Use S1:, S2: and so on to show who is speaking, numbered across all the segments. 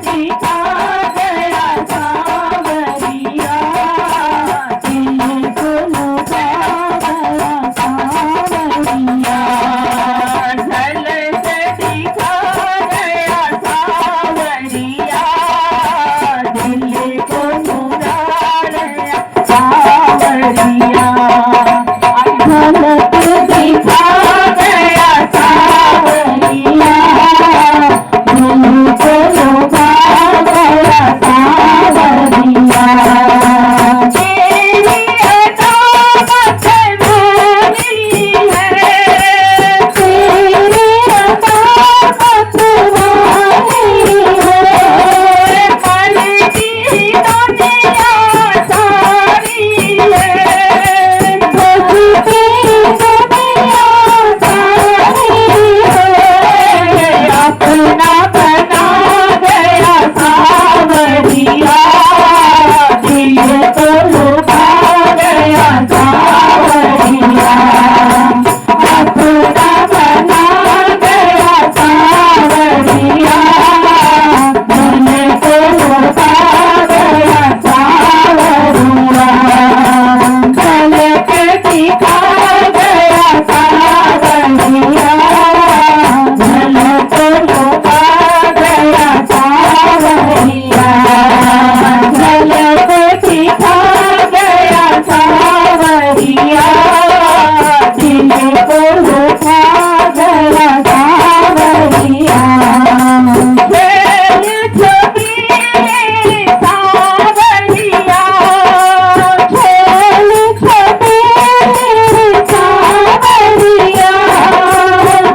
S1: दिखा गया सावरिया, दिल को लुभा गया सावरिया। झलक दिखा गया सावरिया, दिल को लुभा गया सावरिया। झलक दिखा गया सावरिया, दिल को लुभा गया सावरिया। तेरी अदा मतवाली है, तेरी अदा मतवाली है, मन की दुनिया सारी है, मन की दुनिया सारी है। अपना बना गया सावरिया, दिल को लुभा गया सावरिया। अपना बना गया सावरिया, दिल को लुभा गया सावरिया। झलक दिखा गया सावरिया, झलक लुभा गया सावरिया। झलक दिखा गया सावरिया, दिल को लुभा गया सावरिया। खेल छबीले सावरिया, खेल छबीले सावरिया।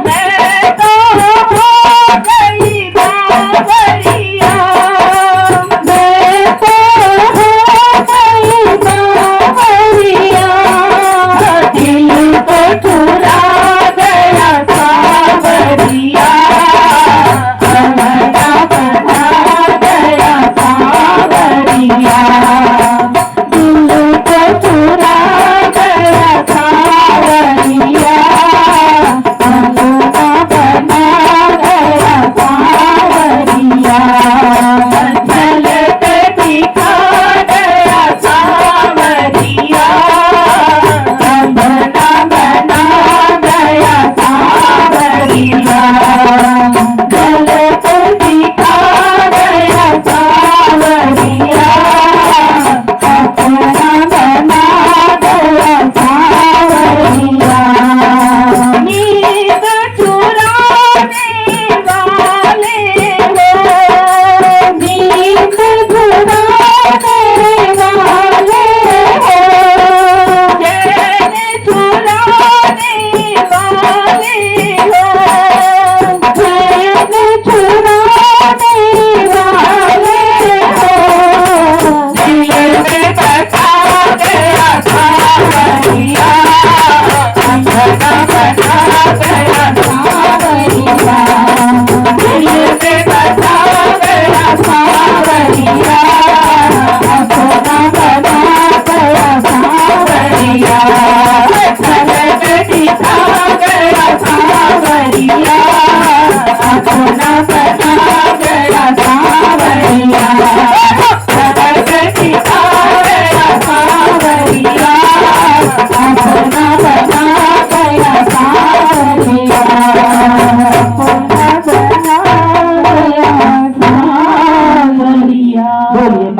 S1: मैं तो हो गई बावरिया, मैं तो हो गई बावरिया। दिल को चुरा गया सावरिया, हमारा बना गया सावरिया। दिल को चुरा गया सावरिया, हमारा बना गया सावरिया। झलक दिखा गया सावरिया, बना बना गया सावरिया। झलक दिखा गया सावरिया, अपना बना गया सावरिया। नींद चुराने वाले हो, नींद चुराने वाले हो, चैन चुराने वाले हो, चैन चुराने वाले हो। दिल में बसा गया सावरिया, अपना बना गया सावरिया। दिल में बसा गया सावरिया, अपना बना गया सावरिया। झलक दिखा गया सावरिया, अपना बना गया सावरिया। झलक दिखा गया सावरिया, अपना बना गया सावरिया। अपना बना गया सावरिया। बोलिए।